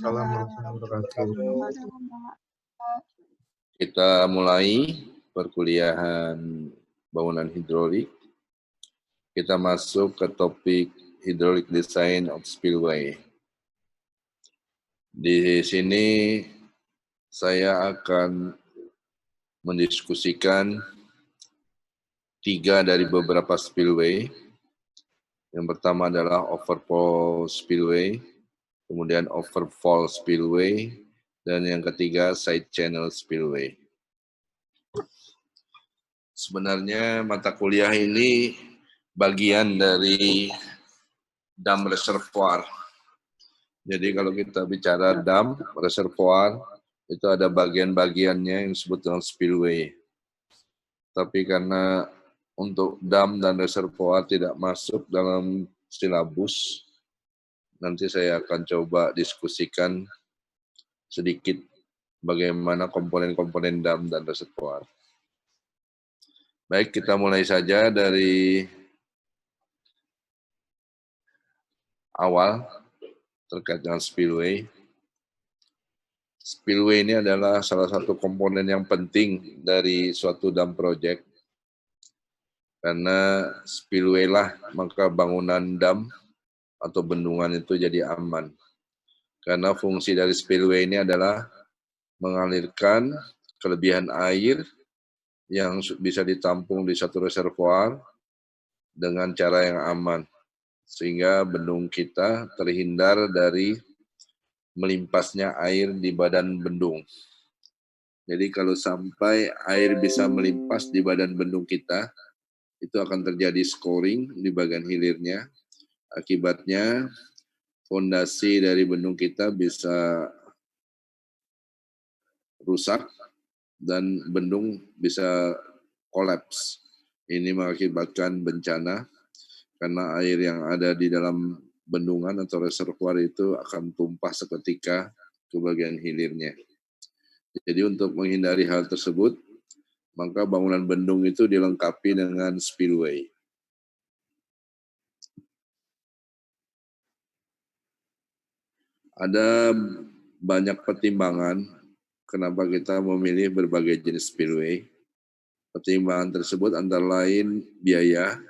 Waalaikumsalam warahmatullahi wabarakatuh. Kita mulai perkuliahan bangunan hidrolik. Kita masuk ke topik hydraulic design of spillway. Di sini saya akan mendiskusikan 3 dari beberapa spillway. Yang pertama adalah overflow spillway, kemudian overfall spillway, dan yang ketiga side channel spillway. Sebenarnya mata kuliah ini bagian dari dam reservoir. Jadi kalau kita bicara dam reservoir, itu ada bagian-bagiannya yang disebut dengan spillway. Tapi karena untuk dam dan reservoir tidak masuk dalam silabus, nanti saya akan coba diskusikan sedikit bagaimana komponen-komponen dam dan reservoir. Baik, kita mulai saja dari awal terkait dengan spillway. Spillway ini adalah salah satu komponen yang penting dari suatu dam project. Karena spillway lah maka bangunan dam atau bendungan itu jadi aman. Karena fungsi dari spillway ini adalah mengalirkan kelebihan air yang bisa ditampung di satu reservoir dengan cara yang aman. Sehingga bendung kita terhindar dari melimpasnya air di badan bendung. Jadi kalau sampai air bisa melimpas di badan bendung kita, itu akan terjadi scoring di bagian hilirnya. Akibatnya fondasi dari bendung kita bisa rusak dan bendung bisa kolaps. Ini mengakibatkan bencana karena air yang ada di dalam bendungan atau reservoir itu akan tumpah seketika ke bagian hilirnya. Jadi untuk menghindari hal tersebut, maka bangunan bendung itu dilengkapi dengan spillway. Ada banyak pertimbangan kenapa kita memilih berbagai jenis spillway. Pertimbangan tersebut antara lain biaya,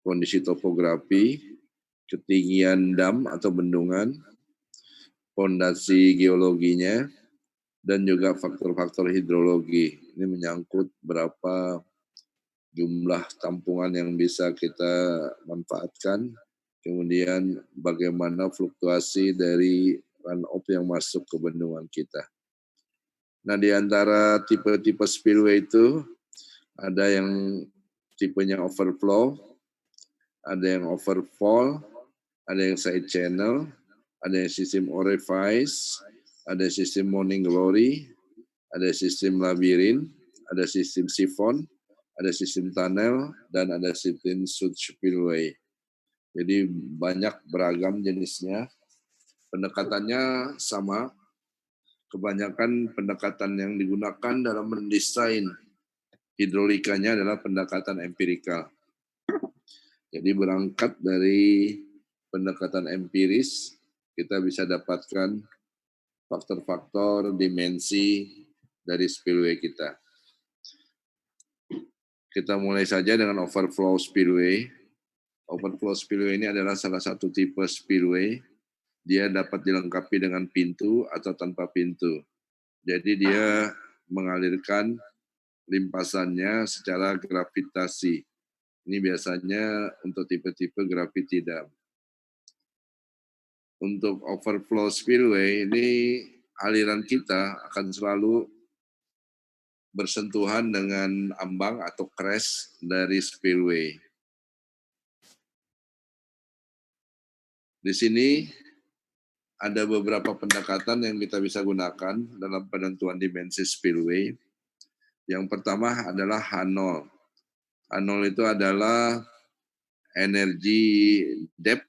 kondisi topografi, ketinggian dam atau bendungan, fondasi geologinya, dan juga faktor-faktor hidrologi. Ini menyangkut berapa jumlah tampungan yang bisa kita manfaatkan, kemudian bagaimana fluktuasi dari runoff yang masuk ke bendungan kita. Nah, di antara tipe-tipe spillway itu, ada yang tipenya overflow, ada yang overfall, ada yang side channel, ada yang sistem orifice, ada sistem morning glory, ada sistem labirin, ada sistem siphon, ada sistem tunnel, dan ada sistem chute spillway. Jadi banyak beragam jenisnya. Pendekatannya sama. Kebanyakan pendekatan yang digunakan dalam mendesain hidrolikanya adalah pendekatan empirikal. Jadi berangkat dari pendekatan empiris, kita bisa dapatkan faktor-faktor dimensi dari spillway kita. Kita mulai saja dengan overflow spillway. Overflow spillway ini adalah salah satu tipe spillway. Dia dapat dilengkapi dengan pintu atau tanpa pintu. Jadi dia mengalirkan limpasannya secara gravitasi. Ini biasanya untuk tipe-tipe gravity dam. Untuk overflow spillway ini aliran kita akan selalu bersentuhan dengan ambang atau crest dari spillway. Di sini ada beberapa pendekatan yang kita bisa gunakan dalam penentuan dimensi spillway. Yang pertama adalah H0. H0 itu adalah energi depth,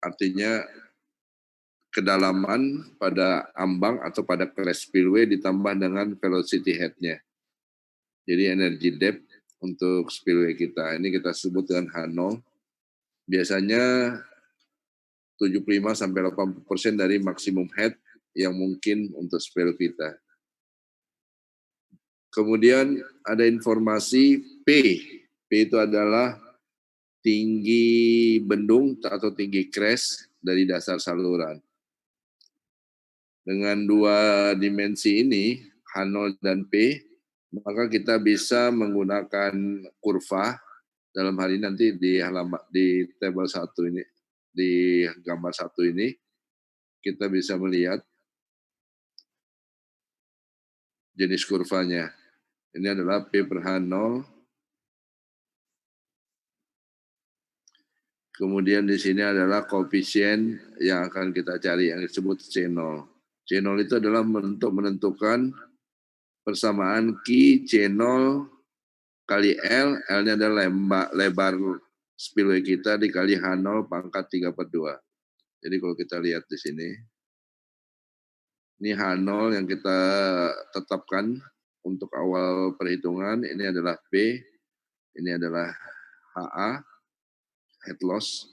artinya kedalaman pada ambang atau pada crest spillway ditambah dengan velocity head-nya. Jadi energi depth untuk spillway kita, ini kita sebut dengan H0. Biasanya 75-80% dari maksimum head yang mungkin untuk spill kita. Kemudian ada informasi P. P itu adalah tinggi bendung atau tinggi crash dari dasar saluran. Dengan dua dimensi ini, H0 dan P, maka kita bisa menggunakan kurva dalam hal ini nanti di tabel 1 ini, di gambar 1 ini, kita bisa melihat jenis kurvanya. Ini adalah P per H0. Kemudian di sini adalah koefisien yang akan kita cari, yang disebut C0. C0 itu adalah untuk menentukan persamaan Q C0 kali L, L-nya adalah lebar spillway kita dikali H0 pangkat 3/2. Jadi kalau kita lihat di sini, ini H0 yang kita tetapkan untuk awal perhitungan, ini adalah P, ini adalah HA, head loss.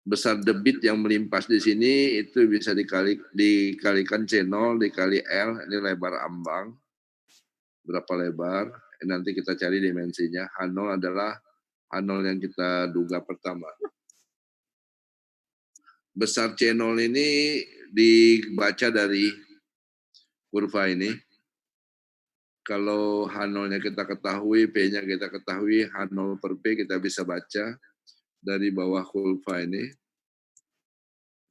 Besar debit yang melimpas di sini itu bisa dikalikan C0 dikali L, ini lebar ambang. Berapa lebar, nanti kita cari dimensinya. H0 adalah H0 yang kita duga pertama. Besar C0 ini dibaca dari kurva ini. Kalau H0-nya kita ketahui, P-nya kita ketahui, H0 per P kita bisa baca dari bawah kurva ini.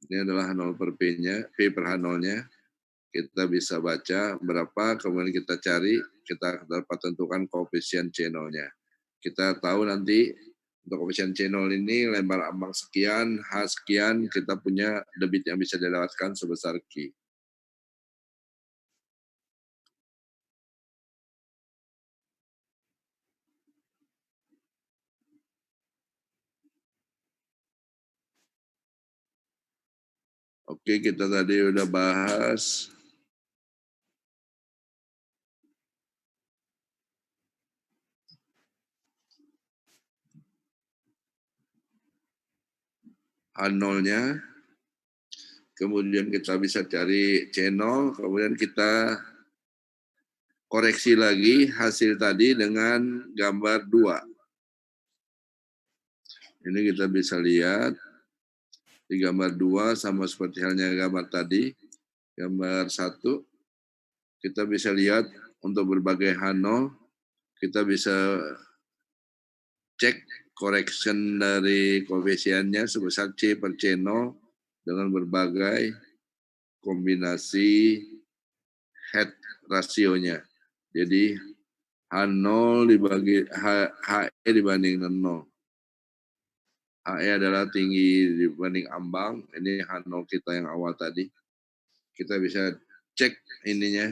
Ini adalah H0 per P-nya, P per H0-nya. Kita bisa baca berapa, kemudian kita cari, kita dapat tentukan koefisien C0-nya. Kita tahu nanti untuk koefisien C0 ini lebar ambang sekian, H sekian, kita punya debit yang bisa dilewatkan sebesar Q. Oke, kita tadi udah bahas H0-nya, kemudian kita bisa cari C0, kemudian kita koreksi lagi hasil tadi dengan gambar 2. Ini kita bisa lihat di gambar 2 sama seperti halnya gambar tadi. Gambar 1, kita bisa lihat untuk berbagai H0, kita bisa cek correction dari koefisiennya sebesar C per C0 dengan berbagai kombinasi head rasionya. Jadi H0 dibagi HE dibanding 0. HE adalah tinggi dibanding ambang, ini H0 kita yang awal tadi. Kita bisa cek ininya,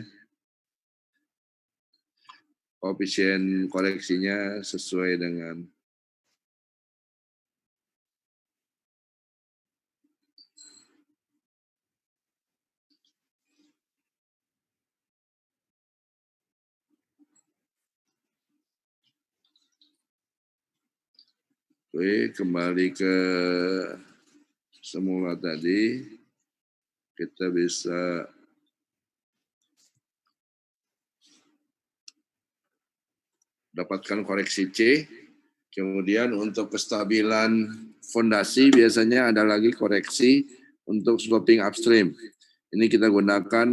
koefisien koreksinya sesuai dengan Oke, kembali ke semula tadi, kita bisa dapatkan koreksi C, kemudian untuk kestabilan fondasi biasanya ada lagi koreksi untuk sloping upstream. Ini kita gunakan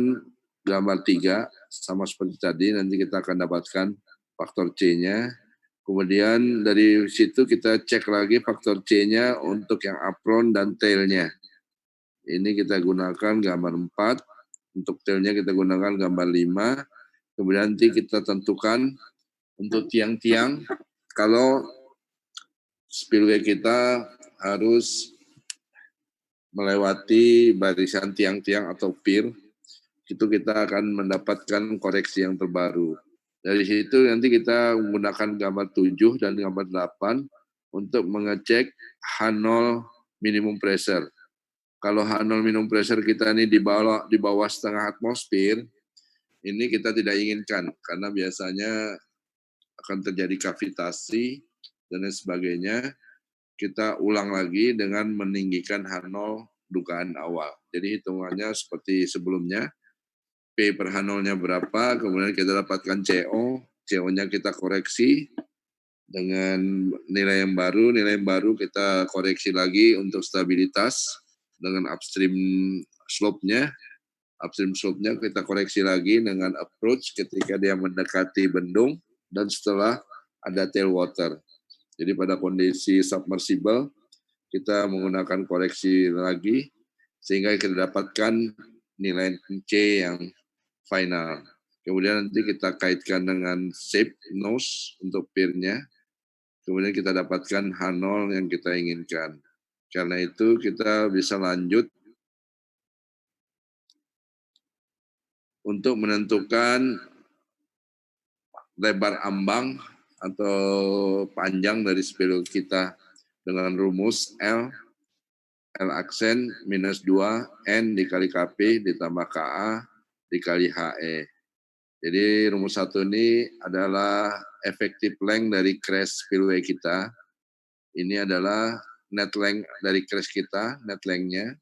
gambar 3, sama seperti tadi, nanti kita akan dapatkan faktor C-nya. Kemudian dari situ kita cek lagi faktor C-nya untuk yang apron dan tail-nya. Ini kita gunakan gambar 4, untuk tail-nya kita gunakan gambar 5. Kemudian nanti kita tentukan untuk tiang-tiang, kalau spillway kita harus melewati barisan tiang-tiang atau pier, itu kita akan mendapatkan koreksi yang terbaru. Dari situ nanti kita menggunakan gambar 7 dan gambar 8 untuk mengecek H0 minimum pressure. Kalau H0 minimum pressure kita ini di bawah setengah atmosfer, ini kita tidak inginkan karena biasanya akan terjadi kavitasi dan lain sebagainya. kita ulang lagi dengan meninggikan H0 dugaan awal. Jadi hitungannya seperti sebelumnya, P per H0-nya berapa, kemudian kita dapatkan CO, CO-nya kita koreksi dengan nilai yang baru kita koreksi lagi untuk stabilitas dengan upstream slope-nya. Upstream slope-nya kita koreksi lagi dengan approach ketika dia mendekati bendung dan setelah ada tailwater. Jadi pada kondisi submersible, kita menggunakan koreksi lagi sehingga kita dapatkan nilai C yang final. Kemudian nanti kita kaitkan dengan shape nose untuk pier-nya. Kemudian kita dapatkan H0 yang kita inginkan. Karena itu kita bisa lanjut untuk menentukan lebar ambang atau panjang dari spillway kita dengan rumus L aksen minus 2 N dikali KP ditambah KA dikali HE. Jadi rumus 1 ini adalah effective length dari crash spillway kita. Ini adalah net length dari crash kita, net length-nya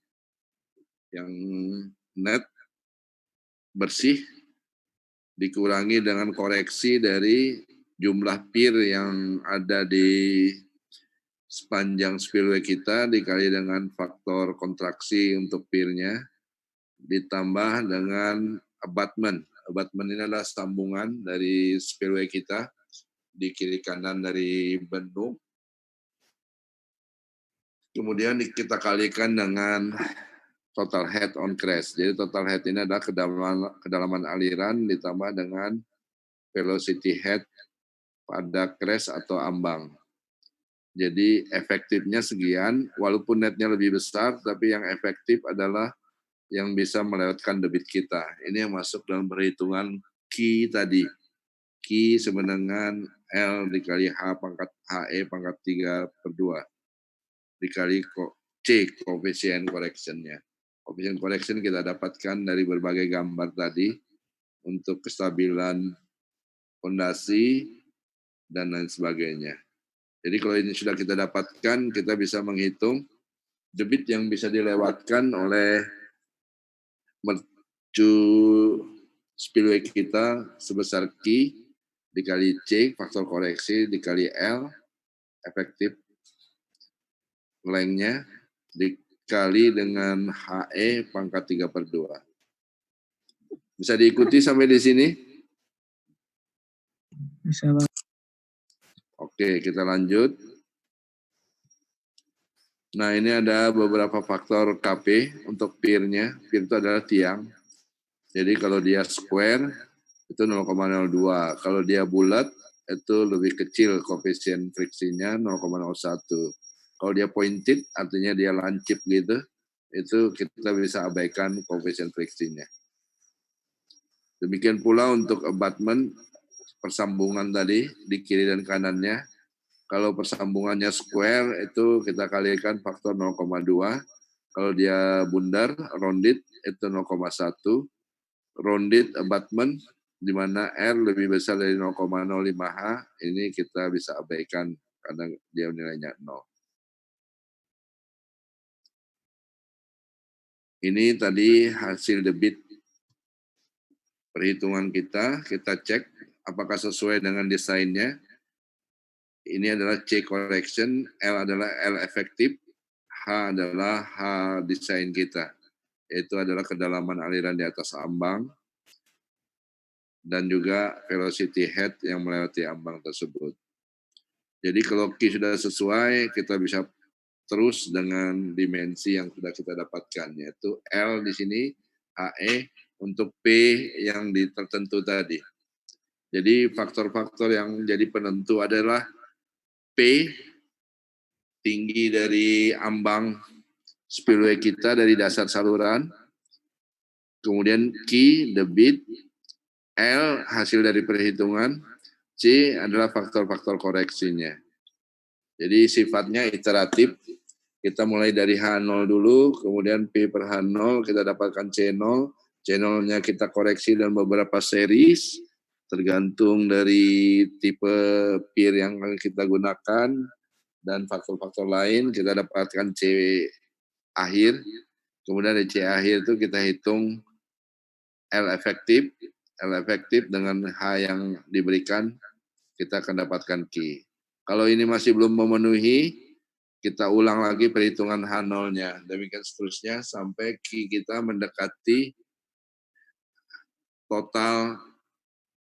yang net bersih dikurangi dengan koreksi dari jumlah pier yang ada di sepanjang spillway kita dikali dengan faktor kontraksi untuk pier-nya ditambah dengan abutment. Abutment ini adalah sambungan dari spillway kita di kiri kanan dari bendung. Kemudian kita kalikan dengan total head on crash. Jadi total head ini adalah kedalaman aliran ditambah dengan velocity head pada crash atau ambang. Jadi efektifnya sekian, walaupun netnya lebih besar, tapi yang efektif adalah yang bisa melewatkan debit kita. Ini yang masuk dalam perhitungan Q tadi. Q sama dengan L dikali H pangkat HE pangkat 3/2 dikali C coefficient correction-nya. Coefficient correction kita dapatkan dari berbagai gambar tadi untuk kestabilan fondasi dan lain sebagainya. Jadi kalau ini sudah kita dapatkan, kita bisa menghitung debit yang bisa dilewatkan oleh mercu spillway kita sebesar Q dikali C, faktor koreksi dikali L, efektif length-nya, dikali dengan HE pangkat 3/2. Bisa diikuti sampai di sini? Bisa, Bang. Oke, kita lanjut. Nah, ini ada beberapa faktor KP untuk pier-nya. Pier itu adalah tiang. Jadi kalau dia square, itu 0,02. Kalau dia bulat, itu lebih kecil koefisien friksinya 0,01. Kalau dia pointed, artinya dia lancip gitu, itu kita bisa abaikan koefisien friksinya. Demikian pula untuk abutment, persambungan tadi di kiri dan kanannya. Kalau persambungannya square itu kita kalikan faktor 0,2. Kalau dia bundar, rounded itu 0,1. Rounded abutment di mana R lebih besar dari 0,05H, ini kita bisa abaikan karena dia nilainya 0. Ini tadi hasil debit perhitungan kita cek apakah sesuai dengan desainnya. Ini adalah C correction, L adalah L efektif, H adalah H desain kita. Itu adalah kedalaman aliran di atas ambang, dan juga velocity head yang melewati ambang tersebut. Jadi kalau Q sudah sesuai, kita bisa terus dengan dimensi yang sudah kita dapatkan, yaitu L di sini, HE, untuk P yang tertentu tadi. Jadi faktor-faktor yang jadi penentu adalah P, tinggi dari ambang spillway kita dari dasar saluran, kemudian Q, debit, L, hasil dari perhitungan, C adalah faktor-faktor koreksinya. Jadi sifatnya iteratif, kita mulai dari H0 dulu, kemudian P per H0, kita dapatkan C0, C0-nya kita koreksi dalam beberapa series, tergantung dari tipe pier yang kita gunakan, dan faktor-faktor lain, kita dapatkan C akhir. Kemudian dari C akhir itu kita hitung L efektif. L efektif dengan H yang diberikan, kita akan dapatkan Q. Kalau ini masih belum memenuhi, kita ulang lagi perhitungan H0-nya. Demikian seterusnya sampai Q kita mendekati total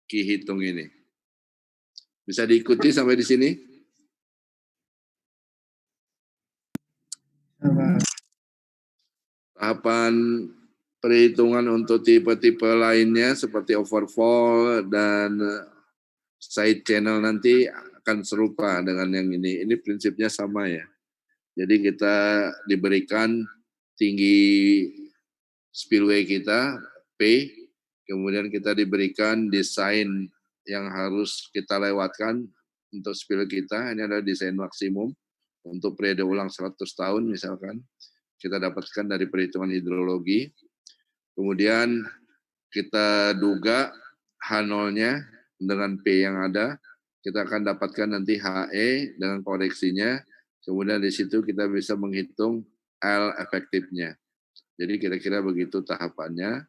Q hitung ini. Bisa diikuti sampai di sini? Tahapan perhitungan untuk tipe-tipe lainnya seperti overflow dan side channel nanti akan serupa dengan yang ini. Ini prinsipnya sama ya. Jadi kita diberikan tinggi spillway kita, P, kemudian kita diberikan desain yang harus kita lewatkan untuk spillway kita. Ini adalah desain maksimum untuk periode ulang 100 tahun misalkan. Kita dapatkan dari perhitungan hidrologi. Kemudian kita duga H0-nya dengan P yang ada, kita akan dapatkan nanti HE dengan koreksinya. Kemudian di situ kita bisa menghitung L efektifnya. Jadi kira-kira begitu tahapannya.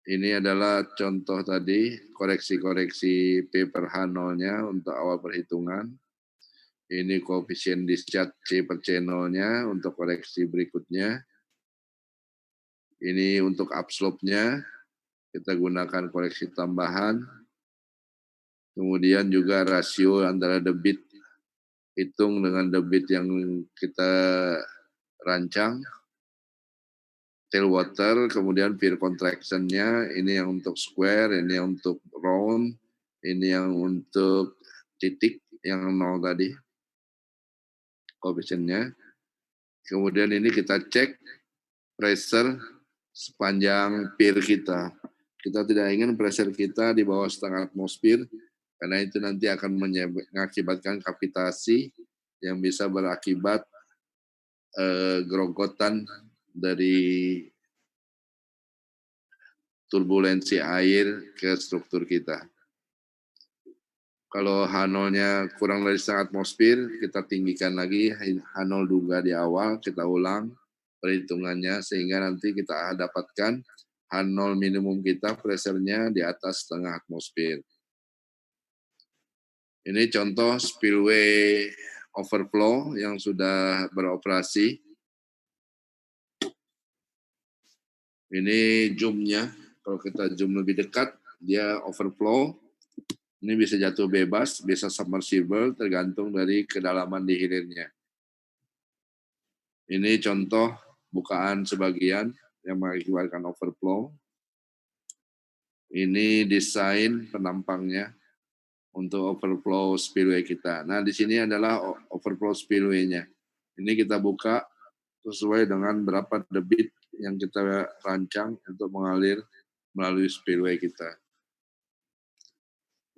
Ini adalah contoh tadi koreksi-koreksi P per H0-nya untuk awal perhitungan. Ini koefisien discharge C per C0-nya untuk koreksi berikutnya. Ini untuk upslope-nya, kita gunakan koreksi tambahan. Kemudian juga rasio antara debit hitung dengan debit yang kita rancang. Tailwater, kemudian pier contraction-nya, ini yang untuk square, ini yang untuk round, ini yang untuk titik yang 0 tadi, koefisiennya. Kemudian ini kita cek pressure sepanjang pier kita. Kita tidak ingin pressure kita di bawah 0,5 atmosfer, karena itu nanti akan mengakibatkan kapitasi yang bisa berakibat gerogotan dari turbulensi air ke struktur kita. Kalau H0-nya kurang dari 0,5 atmosfer, kita tinggikan lagi H0 duga di awal, kita ulang perhitungannya sehingga nanti kita dapatkan H0 minimum kita pressure-nya di atas 0,5 atmosfer. Ini contoh spillway overflow yang sudah beroperasi. Ini zoom-nya, kalau kita zoom lebih dekat, dia overflow. Ini bisa jatuh bebas, bisa submersible, tergantung dari kedalaman di hilirnya. Ini contoh bukaan sebagian yang mengakibatkan overflow. Ini desain penampangnya untuk overflow spillway kita. Nah, di sini adalah overflow spillway-nya. Ini kita buka sesuai dengan berapa debit yang kita rancang untuk mengalir melalui spillway kita.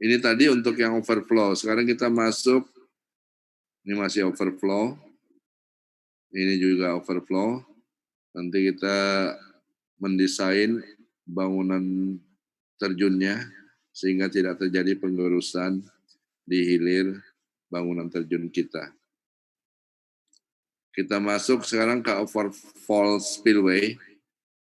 Ini tadi untuk yang overflow. Sekarang kita masuk, ini masih overflow. Ini juga overflow. Nanti kita mendesain bangunan terjunnya sehingga tidak terjadi penggerusan di hilir bangunan terjun kita. Kita masuk sekarang ke overflow spillway.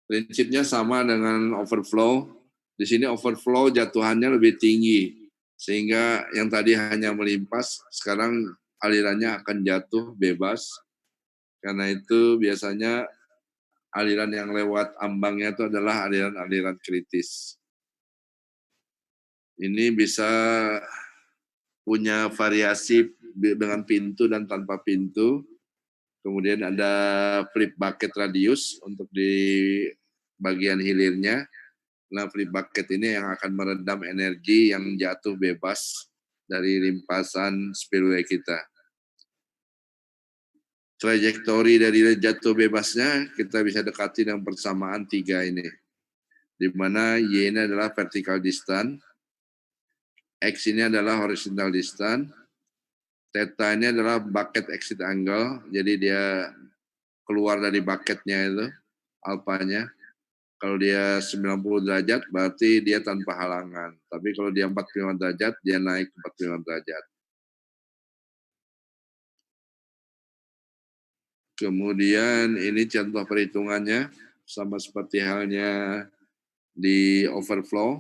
Prinsipnya sama dengan overflow. Di sini overflow jatuhannya lebih tinggi. Sehingga yang tadi hanya melimpas, sekarang alirannya akan jatuh bebas. Karena itu biasanya aliran yang lewat ambangnya itu adalah aliran-aliran kritis. Ini bisa punya variasi dengan pintu dan tanpa pintu. Kemudian ada flip bucket radius untuk di bagian hilirnya. Nah, flip bucket ini yang akan meredam energi yang jatuh bebas dari limpasan spillway kita. Trajektori dari jatuh bebasnya kita bisa dekati dengan persamaan 3 ini. Di mana Y ini adalah vertical distance, X ini adalah horizontal distance, theta ini adalah bucket exit angle, jadi dia keluar dari bucketnya itu, alpanya. Kalau dia 90 derajat, berarti dia tanpa halangan. Tapi kalau dia 45 derajat, dia naik 45 derajat. Kemudian ini contoh perhitungannya, sama seperti halnya di overflow.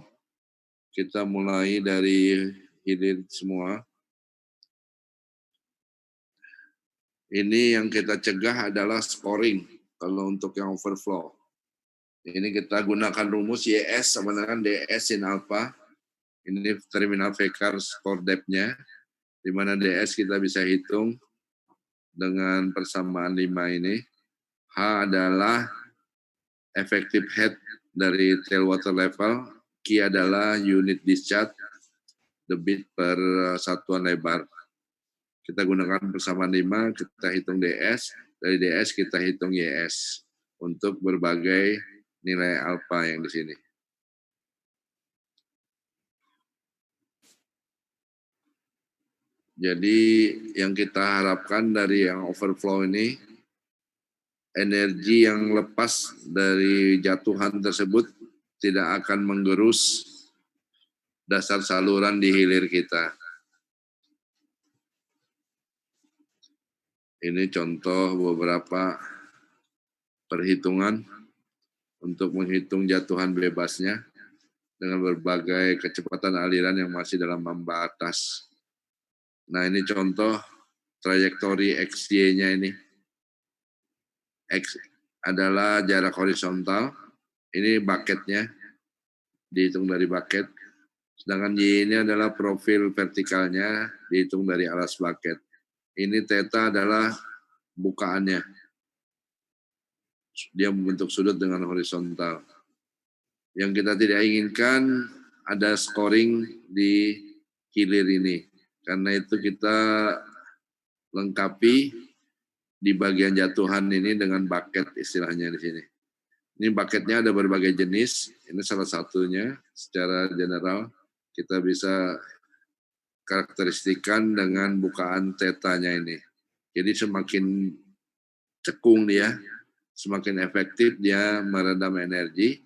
Kita mulai dari hilir semua. Ini yang kita cegah adalah scoring kalau untuk yang overflow. Ini kita gunakan rumus YS sama dengan DS sin alpha. Ini terminal Vekar score depth-nya, di mana DS kita bisa hitung dengan persamaan 5 ini. H adalah effective head dari tailwater level, Q adalah unit discharge, debit per satuan lebar. Kita gunakan persamaan 5, kita hitung DS, dari DS kita hitung YS untuk berbagai nilai alfa yang di sini. Jadi yang kita harapkan dari yang overflow ini, energi yang lepas dari jatuhan tersebut tidak akan menggerus dasar saluran di hilir kita. Ini contoh beberapa perhitungan untuk menghitung jatuhan bebasnya dengan berbagai kecepatan aliran yang masih dalam batas. Nah, ini contoh trajektori XY-nya ini. X adalah jarak horizontal, ini bucketnya, dihitung dari bucket. Sedangkan Y ini adalah profil vertikalnya, dihitung dari alas bucket. Ini theta adalah bukaannya. Dia membentuk sudut dengan horizontal. Yang kita tidak inginkan ada scoring di hilir ini. Karena itu kita lengkapi di bagian jatuhan ini dengan bucket istilahnya di sini. Ini bucketnya ada berbagai jenis. Ini salah satunya. Secara general kita bisa karakteristikan dengan bukaan tetanya ini. Jadi semakin cekung dia, semakin efektif dia meredam energi,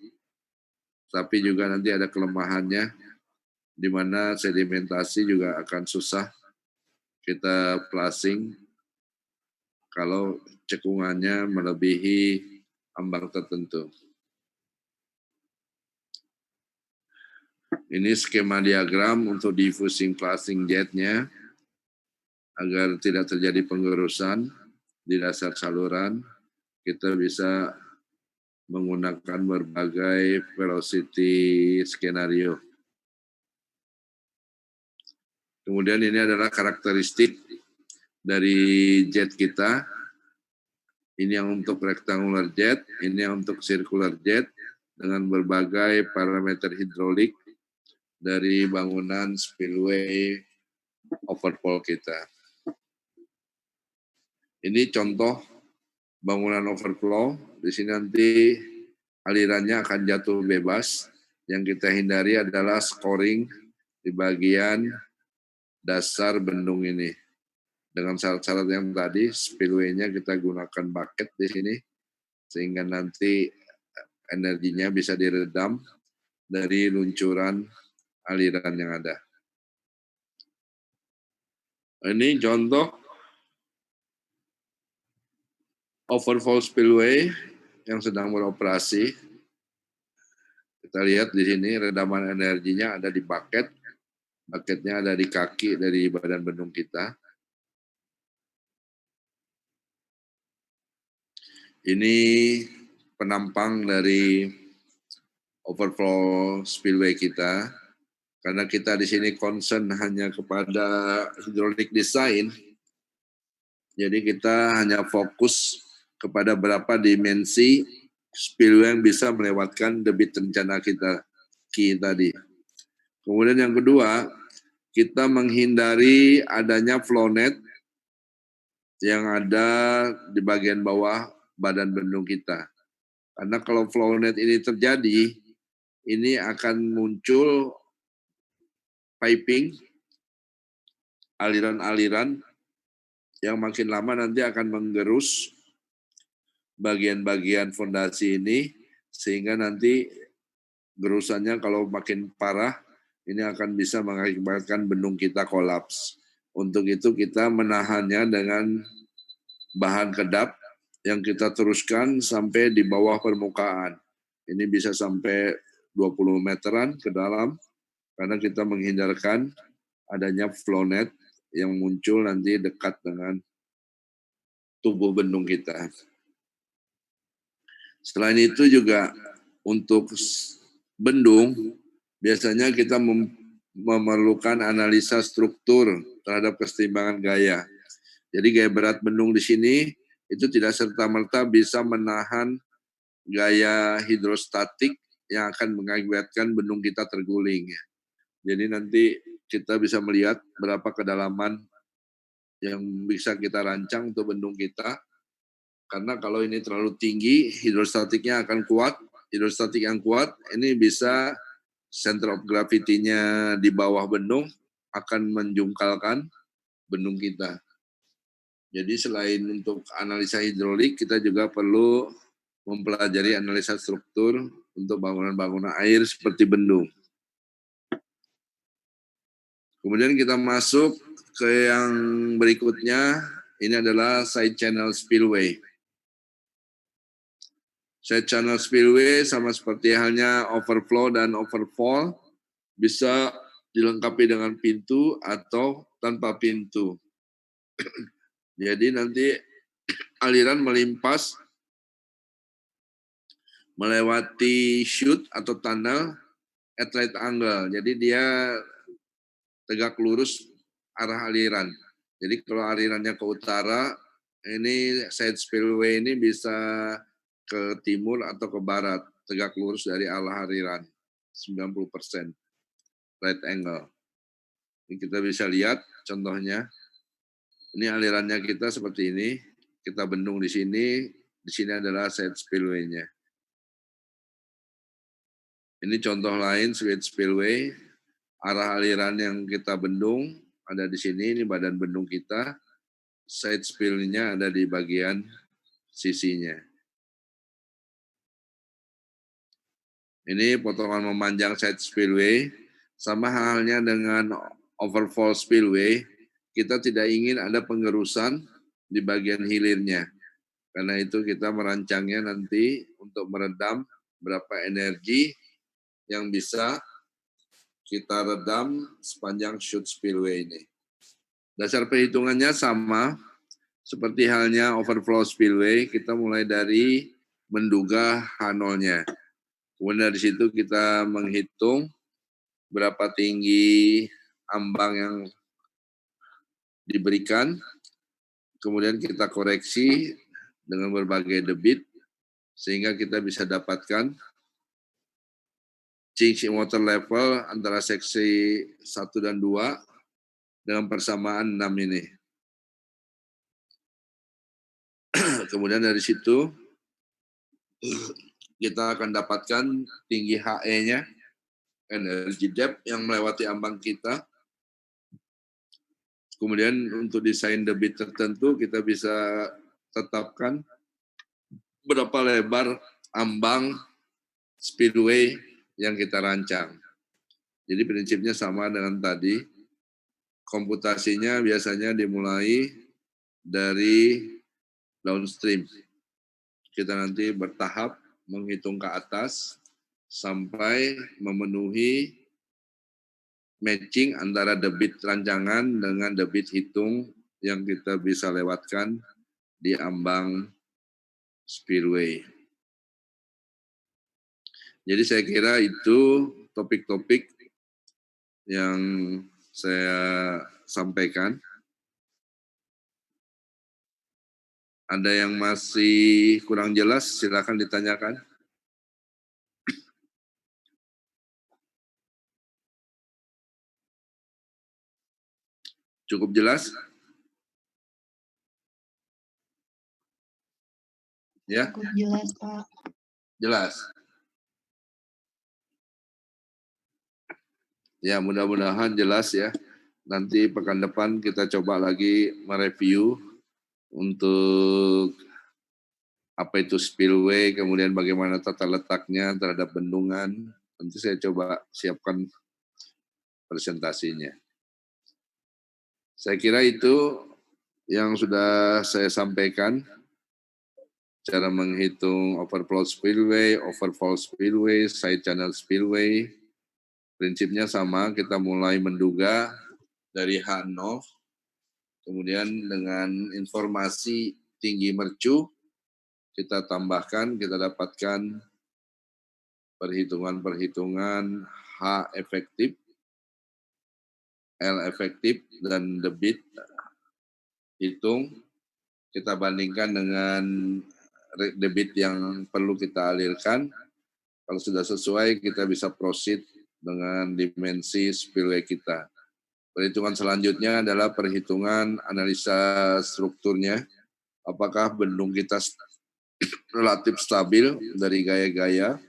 tapi juga nanti ada kelemahannya, di mana sedimentasi juga akan susah kita plasing kalau cekungannya melebihi ambang tertentu. Ini skema diagram untuk diffusing plasing jetnya, agar tidak terjadi penggerusan di dasar saluran. Kita bisa menggunakan berbagai velocity skenario. Kemudian ini adalah karakteristik dari jet kita. Ini yang untuk rectangular jet, ini yang untuk circular jet, dengan berbagai parameter hidrolik dari bangunan spillway overflow kita. Ini contoh bangunan overflow. Di sini nanti alirannya akan jatuh bebas. Yang kita hindari adalah scoring di bagian dasar bendung ini. Dengan syarat-syarat yang tadi, spillway-nya kita gunakan bucket di sini, sehingga nanti energinya bisa diredam dari luncuran aliran yang ada. Ini contoh overflow spillway yang sedang beroperasi. Kita lihat di sini redaman energinya ada di bucket. Bucketnya ada di kaki dari badan bendung kita. Ini penampang dari overflow spillway kita. Karena kita di sini concern hanya kepada hydraulic design, jadi kita hanya fokus kepada berapa dimensi spillway yang bisa melewatkan debit rencana kita tadi. Kemudian yang kedua, kita menghindari adanya flow net yang ada di bagian bawah badan bendung kita. Karena kalau flow net ini terjadi, ini akan muncul piping, aliran-aliran yang makin lama nanti akan menggerus bagian-bagian fondasi ini, sehingga nanti gerusannya kalau makin parah, ini akan bisa mengakibatkan bendung kita kolaps. Untuk itu kita menahannya dengan bahan kedap yang kita teruskan sampai di bawah permukaan. Ini bisa sampai 20 meteran ke dalam, karena kita menghindarkan adanya flownet yang muncul nanti dekat dengan tubuh bendung kita. Selain itu juga untuk bendung, biasanya kita memerlukan analisa struktur terhadap keseimbangan gaya. Jadi gaya berat bendung di sini itu tidak serta-merta bisa menahan gaya hidrostatik yang akan mengakibatkan bendung kita terguling. Jadi nanti kita bisa melihat berapa kedalaman yang bisa kita rancang untuk bendung kita. Karena kalau ini terlalu tinggi, hidrostatiknya akan kuat. Hidrostatik yang kuat ini bisa center of gravity-nya di bawah bendung akan menjungkalkan bendung kita. Jadi selain untuk analisa hidrolik, kita juga perlu mempelajari analisa struktur untuk bangunan-bangunan air seperti bendung. Kemudian kita masuk ke yang berikutnya, ini adalah side channel spillway. Side channel spillway sama seperti halnya overflow dan overfall, bisa dilengkapi dengan pintu atau tanpa pintu. Jadi nanti aliran melimpas melewati chute atau tunnel at right angle. Jadi dia tegak lurus arah aliran. Jadi kalau alirannya ke utara, ini side spillway ini bisa ke timur atau ke barat, tegak lurus dari arah aliran, 90% right angle. Ini kita bisa lihat contohnya. Ini alirannya kita seperti ini. Kita bendung di sini adalah side spillway-nya. Ini contoh lain side spillway. Arah aliran yang kita bendung ada di sini, ini badan bendung kita. Side spill-nya ada di bagian sisinya. Ini potongan memanjang side spillway. Sama halnya dengan overflow spillway, kita tidak ingin ada pengerusan di bagian hilirnya. Karena itu kita merancangnya nanti untuk meredam berapa energi yang bisa kita redam sepanjang chute spillway ini. Dasar perhitungannya sama, seperti halnya overflow spillway, kita mulai dari menduga H0-nya. Kemudian dari situ kita menghitung berapa tinggi ambang yang diberikan, kemudian kita koreksi dengan berbagai debit, sehingga kita bisa dapatkan change in water level antara seksi 1 dan 2 dengan persamaan 6 ini. Kemudian dari situ kita akan dapatkan tinggi HE-nya, energy depth yang melewati ambang kita. Kemudian untuk desain debit tertentu kita bisa tetapkan berapa lebar ambang spillway yang kita rancang. Jadi prinsipnya sama dengan tadi. Komputasinya biasanya dimulai dari downstream. Kita nanti bertahap menghitung ke atas sampai memenuhi matching antara debit rancangan dengan debit hitung yang kita bisa lewatkan di ambang spillway. Jadi saya kira itu topik-topik yang saya sampaikan. Ada yang masih kurang jelas, silakan ditanyakan. Cukup jelas? Ya? Cukup jelas, Pak. Jelas. Ya, mudah-mudahan jelas ya. Nanti pekan depan kita coba lagi mereview untuk apa itu spillway, kemudian bagaimana tata letaknya terhadap bendungan. Nanti saya coba siapkan presentasinya. Saya kira itu yang sudah saya sampaikan. cara menghitung overflow spillway, overflow spillway, side channel spillway. Prinsipnya sama, kita mulai menduga dari H0, kemudian dengan informasi tinggi mercu, kita tambahkan, kita dapatkan perhitungan-perhitungan H efektif, L efektif, dan debit. Hitung, kita bandingkan dengan debit yang perlu kita alirkan. Kalau sudah sesuai, kita bisa proceed dengan dimensi spillway kita. Perhitungan selanjutnya adalah perhitungan analisa strukturnya. Apakah bendung kita relatif stabil dari gaya-gaya.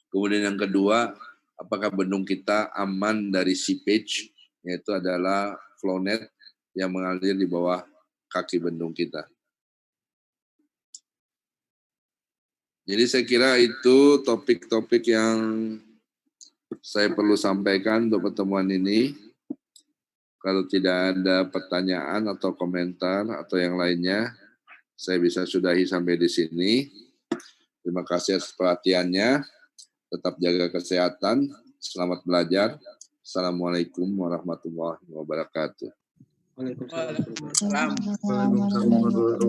Kemudian yang kedua, apakah bendung kita aman dari seepage, yaitu adalah flow net yang mengalir di bawah kaki bendung kita. Jadi saya kira itu topik-topik yang saya perlu sampaikan untuk pertemuan ini. Kalau tidak ada pertanyaan atau komentar atau yang lainnya, saya bisa sudahi sampai di sini. Terima kasih atas perhatiannya. Tetap jaga kesehatan. Selamat belajar. Assalamualaikum warahmatullahi wabarakatuh. Waalaikumsalam. Waalaikumsalam. Waalaikumsalam warahmatullahi wabarakatuh.